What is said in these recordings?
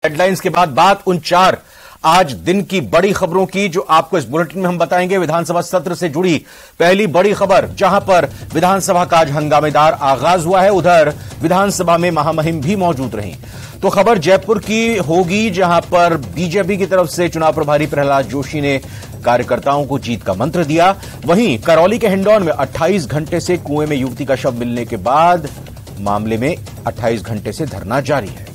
Headlines के बाद बात उन 4 आज दिन की बड़ी खबरों की जो आपको इस बुलेटिन में हम बताएंगे। विधानसभा सत्र से जुड़ी पहली बड़ी खबर, जहां पर विधानसभा का आज हंगामेदार आगाज हुआ है, उधर विधानसभा में महामहिम भी मौजूद रही। तो खबर जयपुर की होगी, जहां पर बीजेपी की तरफ से चुनाव प्रभारी प्रहलाद जोशी ने कार्यकर्ताओं को जीत का मंत्र दिया। वहीं करौली के हिंडौन में 28 घंटे से कुएं में युवती का शव मिलने के बाद मामले में 28 घंटे से धरना जारी है।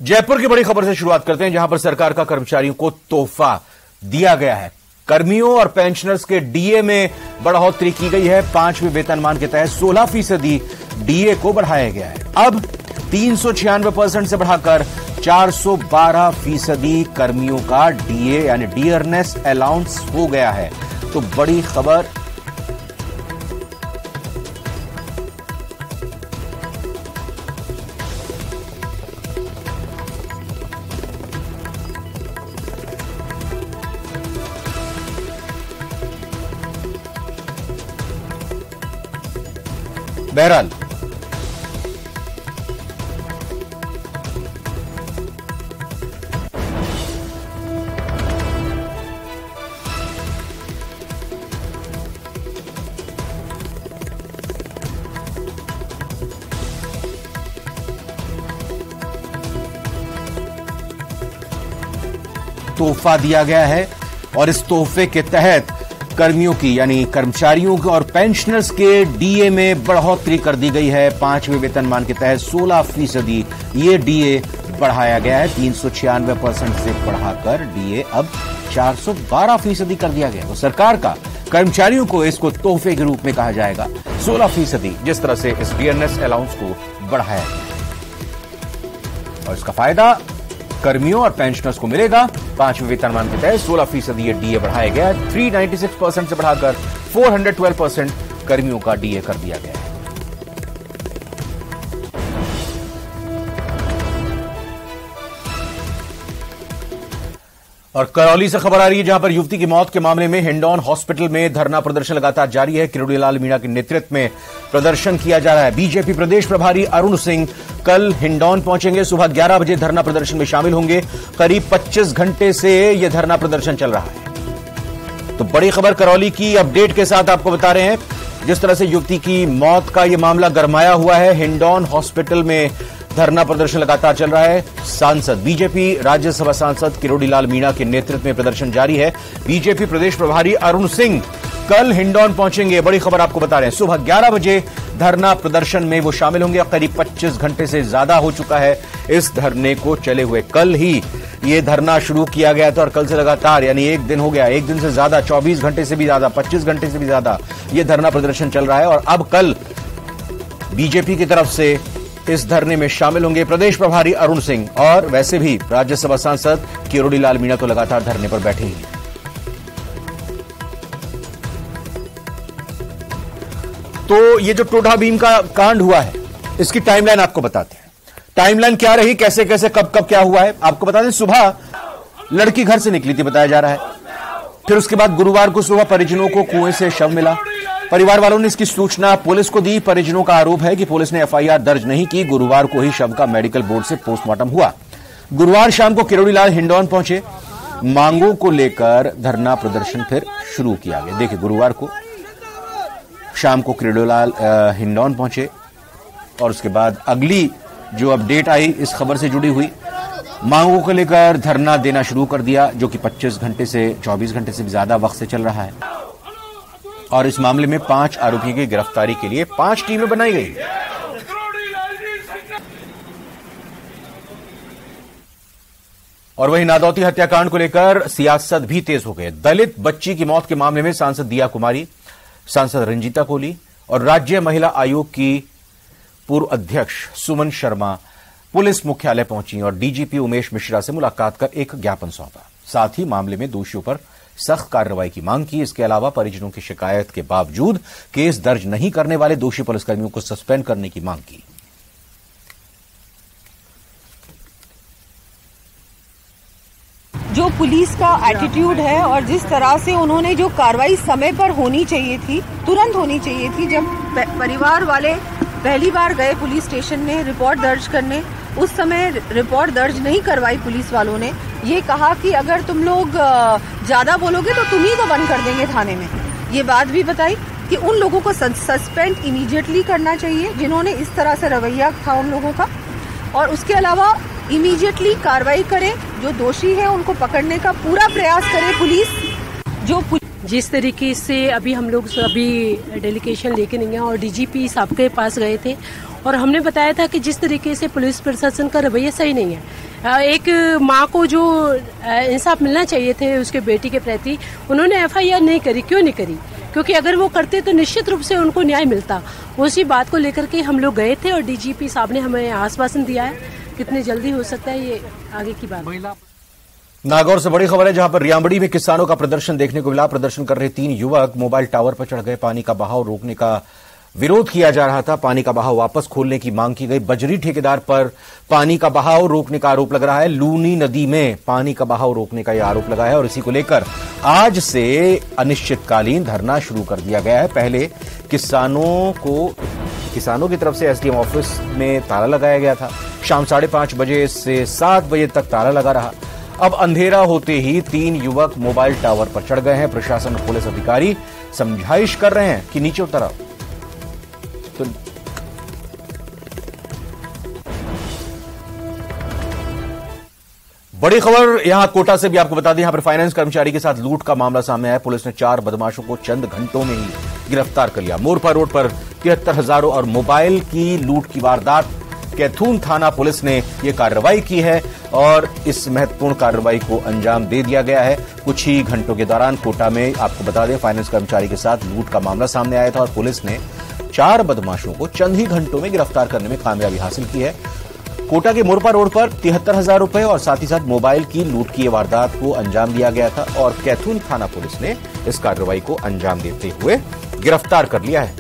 जयपुर की बड़ी खबर से शुरुआत करते हैं, जहां पर सरकार का कर्मचारियों को तोहफा दिया गया है। कर्मियों और पेंशनर्स के डीए में बढ़ोतरी की गई है। 5वें वेतनमान के तहत 16% डीए को बढ़ाया गया है। अब 396% से बढ़ाकर 412% कर्मियों का डीए यानी डियरनेस अलाउंस हो गया है। तो बड़ी खबर बहरहाल तोहफा दिया गया है और इस तोहफे के तहत कर्मियों की यानी कर्मचारियों के और पेंशनर्स के डीए में बढ़ोतरी कर दी गई है। 5वें वेतनमान के तहत 16% ये डीए बढ़ाया गया है। 396% से बढ़ाकर डीए अब 412% कर दिया गया। तो सरकार का कर्मचारियों को इसको तोहफे के रूप में कहा जाएगा। 16% जिस तरह से इस डियरनेस अलाउंस को बढ़ाया गया और इसका फायदा कर्मियों और पेंशनर्स को मिलेगा। 5वें वेतनमान के तहत 16% ये डीए बढ़ाया गया है। 396% से बढ़ाकर 412% कर्मियों का डीए कर दिया गया है। और करौली से खबर आ रही है, जहां पर युवती की मौत के मामले में हिंडौन हॉस्पिटल में धरना प्रदर्शन लगातार जारी है। किरोड़ी लाल मीणा के नेतृत्व में प्रदर्शन किया जा रहा है। बीजेपी प्रदेश प्रभारी अरुण सिंह कल हिंडौन पहुंचेंगे। सुबह 11 बजे धरना प्रदर्शन में शामिल होंगे। करीब 25 घंटे से यह धरना प्रदर्शन चल रहा है। तो बड़ी खबर करौली की अपडेट के साथ आपको बता रहे हैं, जिस तरह से युवती की मौत का यह मामला गरमाया हुआ है। हिंडौन हॉस्पिटल में धरना प्रदर्शन लगातार चल रहा है। सांसद बीजेपी राज्यसभा सांसद किरोड़ी लाल मीणा के नेतृत्व में प्रदर्शन जारी है। बीजेपी प्रदेश प्रभारी अरुण सिंह कल हिंडौन पहुंचेंगे। बड़ी खबर आपको बता रहे हैं, सुबह 11 बजे धरना प्रदर्शन में वो शामिल होंगे। करीब 25 घंटे से ज्यादा हो चुका है इस धरने को चले हुए। कल ही ये धरना शुरू किया गया था और कल से लगातार यानी एक दिन हो गया, एक दिन से ज्यादा, 24 घंटे से भी ज्यादा, 25 घंटे से भी ज्यादा ये धरना प्रदर्शन चल रहा है। और अब कल बीजेपी की तरफ से इस धरने में शामिल होंगे प्रदेश प्रभारी अरुण सिंह और वैसे भी राज्यसभा सांसद किरोड़ी लाल मीणा तो लगातार धरने पर बैठे ही हैं। तो ये जो टोडा भीम का कांड हुआ है, इसकी टाइमलाइन आपको बताते हैं। टाइमलाइन क्या रही, कैसे कैसे कब कब क्या हुआ है आपको बता दें। सुबह लड़की घर से निकली थी बताया जा रहा है। फिर उसके बाद गुरुवार को सुबह परिजनों को कुएं से शव मिला। परिवार वालों ने इसकी सूचना पुलिस को दी। परिजनों का आरोप है कि पुलिस ने एफआईआर दर्ज नहीं की। गुरुवार को ही शव का मेडिकल बोर्ड से पोस्टमार्टम हुआ। गुरुवार शाम को किरोड़ी लाल हिंडौन पहुंचे। मांगों को लेकर धरना प्रदर्शन फिर शुरू किया गया। देखिए, गुरुवार को शाम को किरोड़ी लाल हिंडौन पहुंचे और उसके बाद अगली जो अपडेट आई इस खबर से जुड़ी हुई, मांगों को लेकर धरना देना शुरू कर दिया, जो कि 25 घंटे से 24 घंटे से भी ज्यादा वक्त से चल रहा है। और इस मामले में 5 आरोपियों की गिरफ्तारी के लिए 5 टीमें बनाई गई। और वहीं नादौती हत्याकांड को लेकर सियासत भी तेज हो गई। दलित बच्ची की मौत के मामले में सांसद दिया कुमारी, सांसद रंजीता कोली और राज्य महिला आयोग की पूर्व अध्यक्ष सुमन शर्मा पुलिस मुख्यालय पहुंची और डीजीपी उमेश मिश्रा से मुलाकात कर एक ज्ञापन सौंपा। साथ ही मामले में दोषियों पर सख्त कार्रवाई की मांग की। इसके अलावा परिजनों की शिकायत के बावजूद केस दर्ज नहीं करने वाले दोषी पुलिसकर्मियों को सस्पेंड करने की मांग की। जो पुलिस का एटीट्यूड है और जिस तरह से उन्होंने जो कार्रवाई समय पर होनी चाहिए थी, तुरंत होनी चाहिए थी, जब परिवार वाले पहली बार गए पुलिस स्टेशन में रिपोर्ट दर्ज करने, उस समय रिपोर्ट दर्ज नहीं करवाई पुलिस वालों ने। ये कहा कि अगर तुम लोग ज्यादा बोलोगे तो तुम ही को बंद कर देंगे थाने में। ये बात भी बताई कि उन लोगों को सस्पेंड इमीडिएटली करना चाहिए जिन्होंने इस तरह से रवैया था उन लोगों का, और उसके अलावा इमीडिएटली कार्रवाई करे, जो दोषी है उनको पकड़ने का पूरा प्रयास करे पुलिस। जिस तरीके से अभी हम लोग सभी डेलीगेशन लेके नहीं गए और डीजीपी साहब के पास गए थे और हमने बताया था कि जिस तरीके से पुलिस प्रशासन का रवैया सही नहीं है। एक माँ को जो इंसाफ मिलना चाहिए थे उसके बेटी के प्रति, उन्होंने एफआईआर नहीं करी। क्यों नहीं करी? क्योंकि अगर वो करते तो निश्चित रूप से उनको न्याय मिलता। उसी बात को लेकर के हम लोग गए थे और डीजीपी साहब ने हमें आश्वासन दिया है। कितनी जल्दी हो सकता है ये आगे की बात। नागौर से बड़ी खबर है, जहां पर रियांबड़ी में किसानों का प्रदर्शन देखने को मिला। प्रदर्शन कर रहे 3 युवक मोबाइल टावर पर चढ़ गए। पानी का बहाव रोकने का विरोध किया जा रहा था। पानी का बहाव वापस खोलने की मांग की गई। बजरी ठेकेदार पर पानी का बहाव रोकने का आरोप लग रहा है। लूनी नदी में पानी का बहाव रोकने का यह आरोप लगा है और इसी को लेकर आज से अनिश्चितकालीन धरना शुरू कर दिया गया है। पहले किसानों की तरफ से एसडीएम ऑफिस में ताला लगाया गया था। शाम 5:30 बजे से 7 बजे तक ताला लगा रहा। अब अंधेरा होते ही 3 युवक मोबाइल टावर पर चढ़ गए हैं। प्रशासन और पुलिस अधिकारी समझाइश कर रहे हैं कि नीचे उतर आओ। तो बड़ी खबर यहां कोटा से भी आपको बता दें, यहां पर फाइनेंस कर्मचारी के साथ लूट का मामला सामने आया। पुलिस ने 4 बदमाशों को चंद घंटों में ही गिरफ्तार कर लिया। मोरपा रोड पर 73,000 और मोबाइल की लूट की वारदात। कैथून थाना पुलिस ने यह कार्रवाई की है और इस महत्वपूर्ण कार्रवाई को अंजाम दे दिया गया है। कुछ ही घंटों के दौरान कोटा में आपको बता दें फाइनेंस कर्मचारी के साथ लूट का मामला सामने आया था और पुलिस ने 4 बदमाशों को चंद ही घंटों में गिरफ्तार करने में कामयाबी हासिल की है। कोटा के मोरपा रोड पर 73,000 रुपए और साथ ही साथ मोबाइल की लूट की वारदात को अंजाम दिया गया था और कैथून थाना पुलिस ने इस कार्रवाई को अंजाम देते हुए गिरफ्तार कर लिया है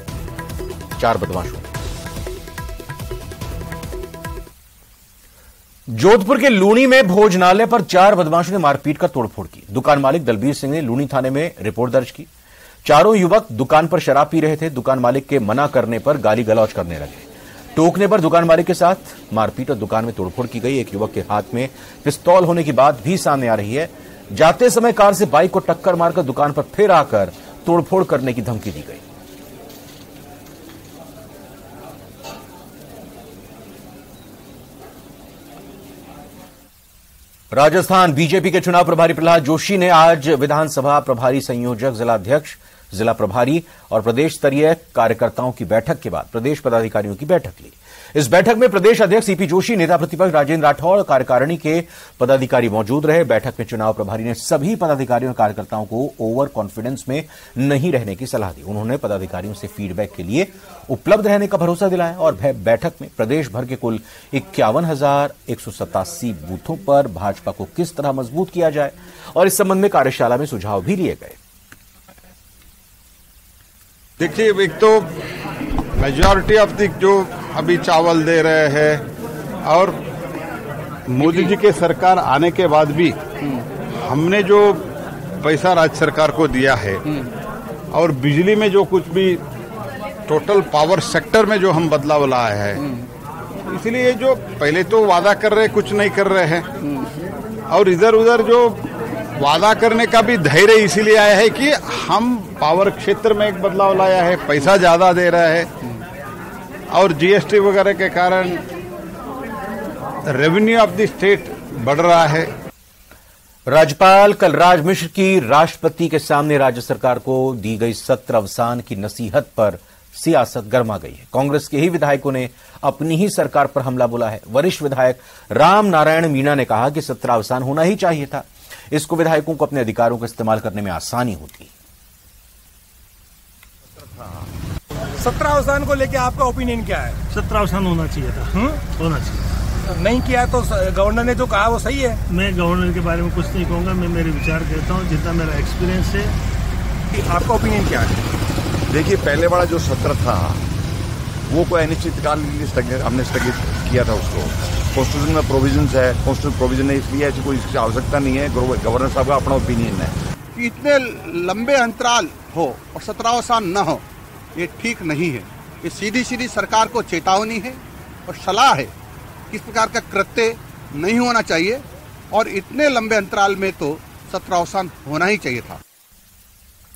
4 बदमाशों। जोधपुर के लूनी में भोजनालय पर 4 बदमाशों ने मारपीट कर तोड़फोड़ की। दुकान मालिक दलबीर सिंह ने लूनी थाने में रिपोर्ट दर्ज की। चारों युवक दुकान पर शराब पी रहे थे। दुकान मालिक के मना करने पर गाली गलौज करने लगे। टोकने पर दुकान मालिक के साथ मारपीट और दुकान में तोड़फोड़ की गई। एक युवक के हाथ में पिस्तौल होने की बात भी सामने आ रही है। जाते समय कार से बाइक को टक्कर मारकर दुकान पर फिर आकर तोड़फोड़ करने की धमकी दी गई। राजस्थान बीजेपी के चुनाव प्रभारी प्रहलाद जोशी ने आज विधानसभा प्रभारी संयोजक, जिलाध्यक्ष, जिला प्रभारी और प्रदेश स्तरीय कार्यकर्ताओं की बैठक के बाद प्रदेश पदाधिकारियों की बैठक ली। इस बैठक में प्रदेश अध्यक्ष सीपी जोशी, नेता प्रतिपक्ष राजेंद्र राठौड़, कार्यकारिणी के पदाधिकारी मौजूद रहे। बैठक में चुनाव प्रभारी ने सभी पदाधिकारियों और कार्यकर्ताओं को ओवर कॉन्फिडेंस में नहीं रहने की सलाह दी। उन्होंने पदाधिकारियों से फीडबैक के लिए उपलब्ध रहने का भरोसा दिलाया और बैठक में प्रदेश भर के कुल 51,187 बूथों पर भाजपा को किस तरह मजबूत किया जाए और इस संबंध में कार्यशाला में सुझाव भी लिए गए। देखिए, एक तो मेजॉरिटी ऑफ द जो अभी चावल दे रहे हैं और मोदी जी के सरकार आने के बाद भी हमने जो पैसा राज्य सरकार को दिया है और बिजली में जो कुछ भी टोटल पावर सेक्टर में जो हम बदलाव लाए हैं, इसलिए जो पहले तो वादा कर रहे कुछ नहीं कर रहे हैं और इधर उधर जो वादा करने का भी धैर्य इसीलिए आया है कि हम पावर क्षेत्र में एक बदलाव लाया है, पैसा ज्यादा दे रहा है और जीएसटी वगैरह के कारण रेवेन्यू ऑफ द स्टेट बढ़ रहा है। राज्यपाल कलराज मिश्र की राष्ट्रपति के सामने राज्य सरकार को दी गई सत्र अवसान की नसीहत पर सियासत गर्मा गई है। कांग्रेस के ही विधायकों ने अपनी ही सरकार पर हमला बोला है। वरिष्ठ विधायक राम नारायण मीणा ने कहा कि सत्र अवसान होना ही चाहिए था, इसको विधायकों को अपने अधिकारों का इस्तेमाल करने में आसानी होती। सत्रावसान को लेके आपका ओपिनियन क्या है? सत्रावसान होना चाहिए था। होना चाहिए। नहीं किया तो गवर्नर ने जो कहा वो सही है। मैं गवर्नर के बारे में कुछ नहीं कहूंगा, मैं मेरे विचार कहता हूं जितना मेरा एक्सपीरियंस है। आपका ओपिनियन क्या है? देखिए, पहले वाला जो सत्र था वो कोई अनिश्चितकाल हमने स्थगित किया था उसको। कॉन्स्टिट्यूशन में प्रोविजंस है, कॉन्स्टिट्यूशन प्रोविजन है, इसलिए ऐसी कोई इसकी आवश्यकता नहीं है। गवर्नर साहब का अपना ओपिनियन है कि इतने लंबे अंतराल हो और सत्रावसान न हो, ये ठीक नहीं है। ये सीधी सीधी सरकार को चेतावनी है और सलाह है कि इस प्रकार का कृत्य नहीं होना चाहिए और इतने लंबे अंतराल में तो सत्रावसान होना ही चाहिए था।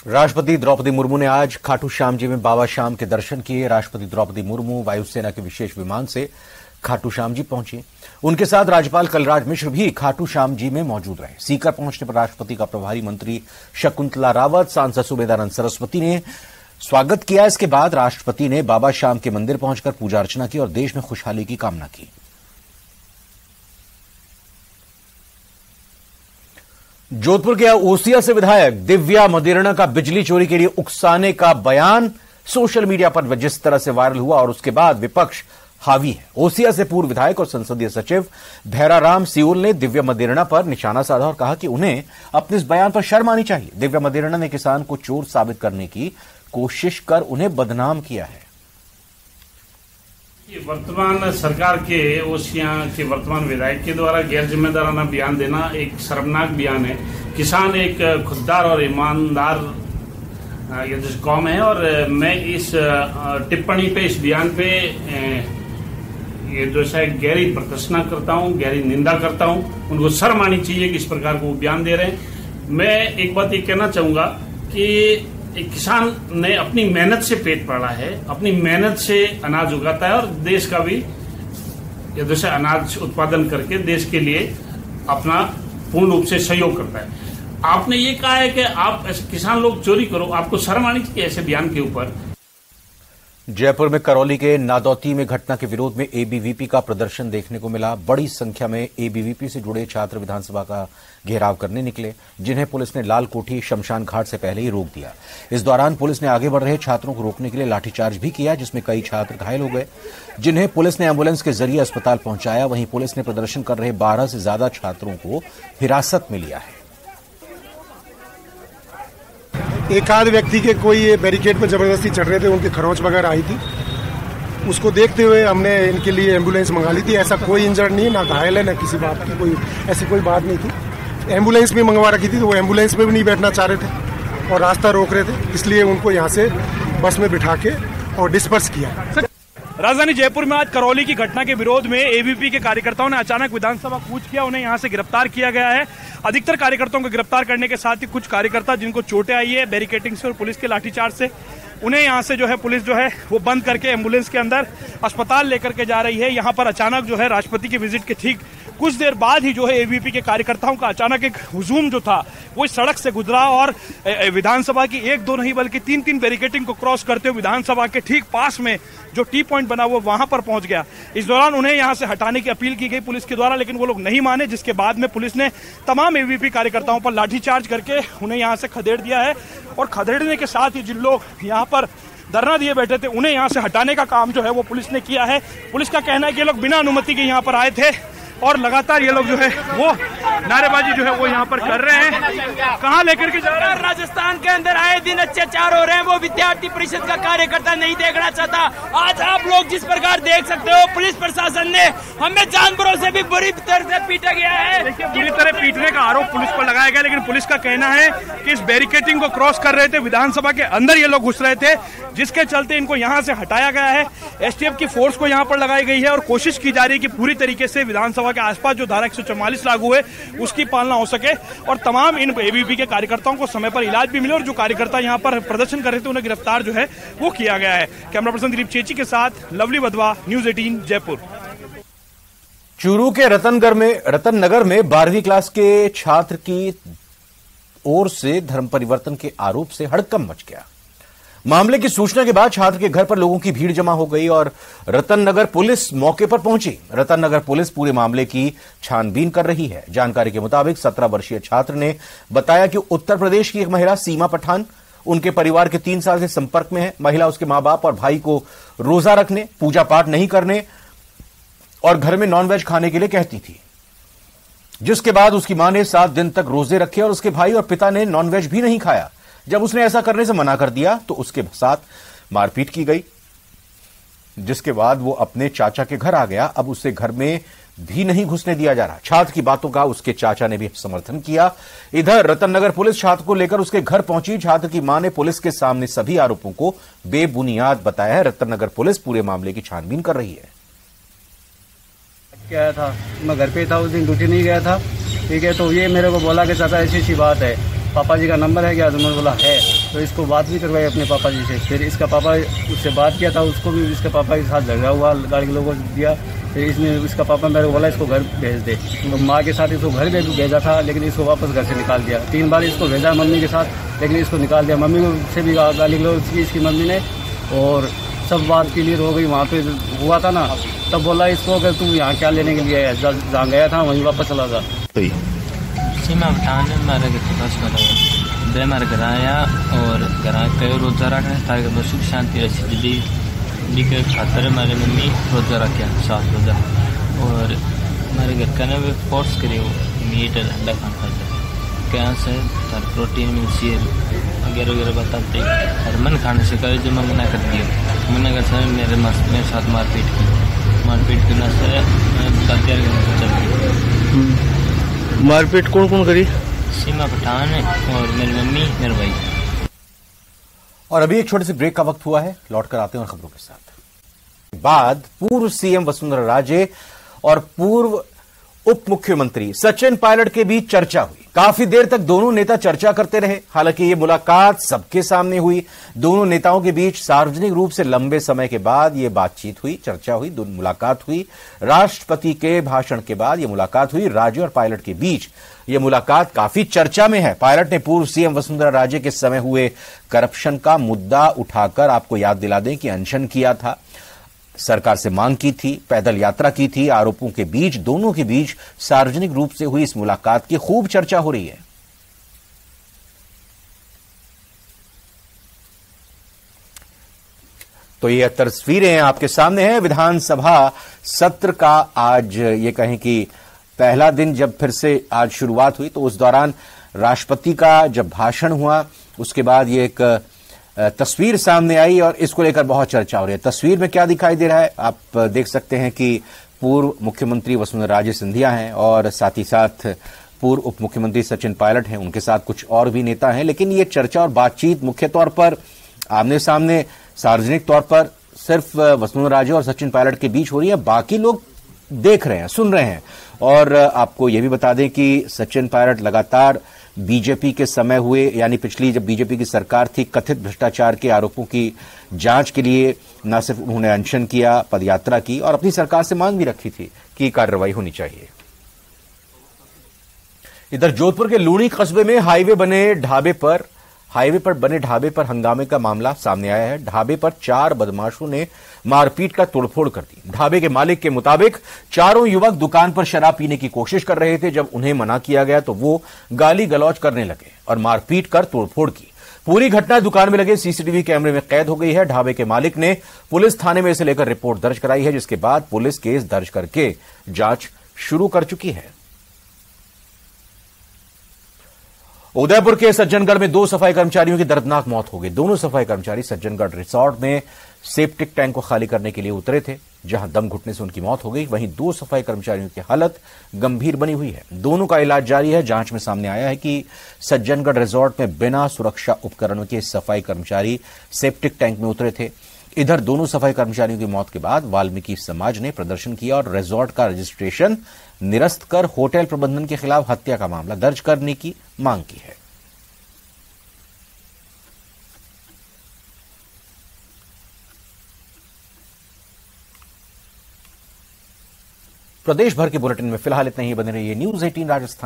राष्ट्रपति द्रौपदी मुर्मू ने आज खाटू श्याम जी में बाबा श्याम के दर्शन किए। राष्ट्रपति द्रौपदी मुर्मू वायुसेना के विशेष विमान से खाटू श्याम जी पहुंची। उनके साथ राज्यपाल कलराज मिश्र भी खाटू श्याम जी में मौजूद रहे। सीकर पहुंचने पर राष्ट्रपति का प्रभारी मंत्री शकुंतला रावत, सांसद सुमेधानंद सरस्वती ने स्वागत किया। इसके बाद राष्ट्रपति ने बाबा श्याम के मंदिर पहुंचकर पूजा अर्चना की और देश में खुशहाली की कामना की। जोधपुर के ओसिया से विधायक दिव्या मदेरणा का बिजली चोरी के लिए उकसाने का बयान सोशल मीडिया पर जिस तरह से वायरल हुआ और उसके बाद विपक्ष हावी है। ओसिया से पूर्व विधायक और संसदीय सचिव भैराराम सियोल ने दिव्या मदेरणा पर निशाना साधा और कहा कि उन्हें अपने इस बयान पर शर्म आनी चाहिए। दिव्या मदेरणा ने किसान को चोर साबित करने की कोशिश कर उन्हें बदनाम किया है। वर्तमान सरकार के ओसिया के वर्तमान विधायक के द्वारा गैर जिम्मेदाराना बयान देना एक शर्मनाक बयान है। किसान एक खुददार और ईमानदार ये जो कौम है और मैं इस टिप्पणी पे, इस बयान पे ये जो है गहरी प्रदर्शना करता हूँ, गहरी निंदा करता हूँ। उनको शर्म आनी चाहिए कि इस प्रकार को बयान दे रहे हैं। मैं एक बात ये कहना चाहूंगा कि एक किसान ने अपनी मेहनत से पेट पाला है, अपनी मेहनत से अनाज उगाता है और देश का भी जैसे अनाज उत्पादन करके देश के लिए अपना पूर्ण रूप से सहयोग करता है। आपने ये कहा है कि आप किसान लोग चोरी करो, आपको शर्म आनी चाहिए ऐसे बयान के ऊपर। जयपुर में करौली के नादौती में घटना के विरोध में एबीवीपी का प्रदर्शन देखने को मिला। बड़ी संख्या में एबीवीपी से जुड़े छात्र विधानसभा का घेराव करने निकले, जिन्हें पुलिस ने लाल कोठी शमशान घाट से पहले ही रोक दिया। इस दौरान पुलिस ने आगे बढ़ रहे छात्रों को रोकने के लिए लाठीचार्ज भी किया, जिसमें कई छात्र घायल हो गए, जिन्हें पुलिस ने एम्बुलेंस के जरिए अस्पताल पहुंचाया। वहीं पुलिस ने प्रदर्शन कर रहे 12 से ज्यादा छात्रों को हिरासत में लिया है। एक आध व्यक्ति के कोई बैरिकेड पर जबरदस्ती चढ़ रहे थे, उनकी खरोंच वगैरह आई थी। उसको देखते हुए हमने इनके लिए एम्बुलेंस मंगा ली थी। ऐसा कोई इंजर्ड नहीं है, ना घायल है, ना किसी बात की कोई ऐसी कोई बात नहीं थी। एम्बुलेंस भी मंगवा रखी थी, तो वो एम्बुलेंस में भी नहीं बैठना चाह रहे थे और रास्ता रोक रहे थे, इसलिए उनको यहाँ से बस में बिठा के और डिस्पर्स किया। राजधानी जयपुर में आज करौली की घटना के विरोध में एबीवीपी के कार्यकर्ताओं ने अचानक विधानसभा कूच किया। उन्हें यहां से गिरफ्तार किया गया है। अधिकतर कार्यकर्ताओं को गिरफ्तार करने के साथ ही कुछ कार्यकर्ता जिनको चोटें आई है बैरिकेडिंग से और पुलिस के लाठीचार्ज से, उन्हें यहां से जो है पुलिस जो है वो बंद करके एम्बुलेंस के अंदर अस्पताल लेकर के जा रही है। यहां पर अचानक जो है राष्ट्रपति की विजिट के ठीक कुछ देर बाद ही जो है एबीवीपी के कार्यकर्ताओं का अचानक एक हुजूम जो था वो इस सड़क से गुजरा और विधानसभा की 1-2 नहीं बल्कि 3-3 बैरिकेडिंग को क्रॉस करते हुए विधानसभा के ठीक पास में जो टी पॉइंट बना हुआ वहां पर पहुंच गया। इस दौरान उन्हें यहां से हटाने की अपील की गई पुलिस के द्वारा, लेकिन वो लोग नहीं माने, जिसके बाद में पुलिस ने तमाम एबीवीपी कार्यकर्ताओं पर लाठीचार्ज करके उन्हें यहां से खदेड़ दिया है। और खदेड़ने के साथ ही जिन लोग यहां पर धरना दिए बैठे थे उन्हें यहां से हटाने का काम जो है वो पुलिस ने किया है। पुलिस का कहना है कि ये लोग बिना अनुमति के यहां पर आए थे और लगातार ये लोग जो है वो नारेबाजी जो है वो यहाँ पर कर रहे हैं। कहाँ लेकर के जा रहे हैं? राजस्थान के अंदर आए दिन अत्याचार हो रहे हैं, वो विद्यार्थी परिषद का कार्यकर्ता नहीं देखना चाहता। आज आप लोग जिस प्रकार देख सकते हो, पुलिस प्रशासन ने हमें जानवरों से भी बुरी तरह से पीटा गया है। देखिए, बुरी तरह पीटने का आरोप पुलिस पर लगाया गया, लेकिन पुलिस का कहना है कि इस बैरिकेडिंग को क्रॉस कर रहे थे, विधानसभा के अंदर ये लोग घुस रहे थे, जिसके चलते इनको यहाँ से हटाया गया है। एसटीएफ की फोर्स को यहाँ पर लगाई गई है और कोशिश की जा रही है कि पूरी तरीके से विधानसभा के आसपास जो धारा 144 लागू है उसकी पालना हो सके और तमाम इन एबीवीपी के कार्यकर्ताओं को समय पर इलाज भी मिले और जो कार्यकर्ता यहां पर प्रदर्शन कर रहे थे उन्हें गिरफ्तार जो है वो किया गया है। कैमरा पर्सन दिलीप चेची के साथ लवली वधवा, न्यूज 18 जयपुर। चूरू के रतननगर में 12वीं क्लास के छात्र की ओर से धर्म परिवर्तन के आरोप से हड़कंप मच गया। मामले की सूचना के बाद छात्र के घर पर लोगों की भीड़ जमा हो गई और रतननगर पुलिस मौके पर पहुंची। रतननगर पुलिस पूरे मामले की छानबीन कर रही है। जानकारी के मुताबिक 17 वर्षीय छात्र ने बताया कि उत्तर प्रदेश की एक महिला सीमा पठान उनके परिवार के 3 साल से संपर्क में है। महिला उसके मां बाप और भाई को रोजा रखने, पूजा पाठ नहीं करने और घर में नॉनवेज खाने के लिए कहती थी, जिसके बाद उसकी मां ने 7 दिन तक रोजे रखे और उसके भाई और पिता ने नॉनवेज भी नहीं खाया। जब उसने ऐसा करने से मना कर दिया तो उसके साथ मारपीट की गई। जिसके बाद वो अपने चाचा के घर आ गया। अब उसे घर में भी नहीं घुसने दिया जा रहा। छात्र की बातों का उसके चाचा ने भी समर्थन किया। इधर रतननगर पुलिस छात्र को लेकर उसके घर पहुंची। छात्र की मां ने पुलिस के सामने सभी आरोपों को बेबुनियाद बताया है। रतननगर पुलिस पूरे मामले की छानबीन कर रही है। क्या था, मैं घर पे था उस दिन, ड्यूटी नहीं गया था, ठीक है। तो ये मेरे को बोला कि चाचा ऐसी बात है, पापा जी का नंबर है क्या? तो मैंने बोला है। तो इसको बात भी करवाई अपने पापा जी से। फिर इसका पापा उससे बात किया था, उसको भी इसके पापा के साथ झगड़ा हुआ, गाड़ी के लोगों को दिया। फिर इसने इसका पापा मेरे को बोला इसको घर भेज दे। तो माँ के साथ इसको घर भेजा था, लेकिन इसको वापस घर से निकाल दिया। 3 बार इसको भेजा मम्मी के साथ, लेकिन इसको निकाल दिया। मम्मी को से भी गाली गलौज की इसकी मम्मी ने, और सब बात क्लियर हो गई। वहाँ पे हुआ था ना, तब बोला इसको अगर तू यहाँ क्या लेने के लिए जहाँ गया था वहीं वापस चला जा। सीमा पठान हमारे घर हमारे घर आया और घर कई रोजा रखा है ताकि सुख शांति रही दिल्ली के खातर हमारे मम्मी रोजा रखा 7 रोजा, और हमारे घर का ना वे फोर्स करे मीट और अंडा खाना खाते क्या से प्रोटीन मिलती है वगैरह वगैरह बताते। और मन खाने से करे जो मैं मना कर दिया, मना कर सर मेरे साथ मारपीट करना से मारपीट कौन कौन करी? सीमा पठान और मेरी मम्मी मेरे भाई। और अभी एक छोटे से ब्रेक का वक्त हुआ है, लौटकर आते हैं और खबरों के साथ। बाद पूर्व सीएम वसुंधरा राजे और पूर्व उप मुख्यमंत्री सचिन पायलट के बीच चर्चा हुई। काफी देर तक दोनों नेता चर्चा करते रहे। हालांकि ये मुलाकात सबके सामने हुई। दोनों नेताओं के बीच सार्वजनिक रूप से लंबे समय के बाद ये बातचीत हुई, चर्चा हुई, मुलाकात हुई। राष्ट्रपति के भाषण के बाद ये मुलाकात हुई। राजे और पायलट के बीच ये मुलाकात काफी चर्चा में है। पायलट ने पूर्व सीएम वसुंधरा राजे के समय हुए करप्शन का मुद्दा उठाकर, आपको याद दिला दें कि अनशन किया था, सरकार से मांग की थी, पैदल यात्रा की थी। आरोपों के बीच, दोनों के बीच सार्वजनिक रूप से हुई इस मुलाकात की खूब चर्चा हो रही है। तो ये तस्वीरें आपके सामने हैं। विधानसभा सत्र का आज ये कहें कि पहला दिन जब फिर से आज शुरुआत हुई, तो उस दौरान राष्ट्रपति का जब भाषण हुआ उसके बाद ये एक तस्वीर सामने आई और इसको लेकर बहुत चर्चा हो रही है। तस्वीर में क्या दिखाई दे रहा है आप देख सकते हैं कि पूर्व मुख्यमंत्री वसुंधरा राजे सिंधिया हैं और साथ ही साथ पूर्व उप मुख्यमंत्री सचिन पायलट हैं। उनके साथ कुछ और भी नेता हैं, लेकिन ये चर्चा और बातचीत मुख्य तौर पर आमने सामने सार्वजनिक तौर पर सिर्फ वसुंधरा राजे और सचिन पायलट के बीच हो रही है। बाकी लोग देख रहे हैं, सुन रहे हैं। और आपको यह भी बता दें कि सचिन पायलट लगातार बीजेपी के समय हुए, यानी पिछली जब बीजेपी की सरकार थी, कथित भ्रष्टाचार के आरोपों की जांच के लिए न सिर्फ उन्होंने अनशन किया, पदयात्रा की और अपनी सरकार से मांग भी रखी थी कि कार्रवाई होनी चाहिए। इधर जोधपुर के लूणी कस्बे में हाईवे पर बने ढाबे पर हंगामे का मामला सामने आया है। ढाबे पर 4 बदमाशों ने मारपीट का तोड़फोड़ कर दी। ढाबे के मालिक के मुताबिक चारों युवक दुकान पर शराब पीने की कोशिश कर रहे थे। जब उन्हें मना किया गया तो वो गाली गलौज करने लगे और मारपीट कर तोड़फोड़ की। पूरी घटना दुकान में लगे सीसीटीवी कैमरे में कैद हो गई है। ढाबे के मालिक ने पुलिस थाने में इसे लेकर रिपोर्ट दर्ज कराई है, जिसके बाद पुलिस केस दर्ज करके जांच शुरू कर चुकी है। उदयपुर के सज्जनगढ़ में 2 सफाई कर्मचारियों की दर्दनाक मौत हो गई। दोनों सफाई कर्मचारी सज्जनगढ़ रिसोर्ट में सेप्टिक टैंक को खाली करने के लिए उतरे थे, जहां दम घुटने से उनकी मौत हो गई। वहीं 2 सफाई कर्मचारियों की हालत गंभीर बनी हुई है। दोनों का इलाज जारी है। जांच में सामने आया है कि सज्जनगढ़ रिसोर्ट में बिना सुरक्षा उपकरणों के सफाई कर्मचारी सेप्टिक टैंक में उतरे थे। इधर दोनों सफाई कर्मचारियों की मौत के बाद वाल्मीकि समाज ने प्रदर्शन किया और रिसोर्ट का रजिस्ट्रेशन निरस्त कर होटल प्रबंधन के खिलाफ हत्या का मामला दर्ज करने की मांग की है। प्रदेश भर के बुलेटिन में फिलहाल इतना ही। बने रहिए न्यूज़ 18 राजस्थान।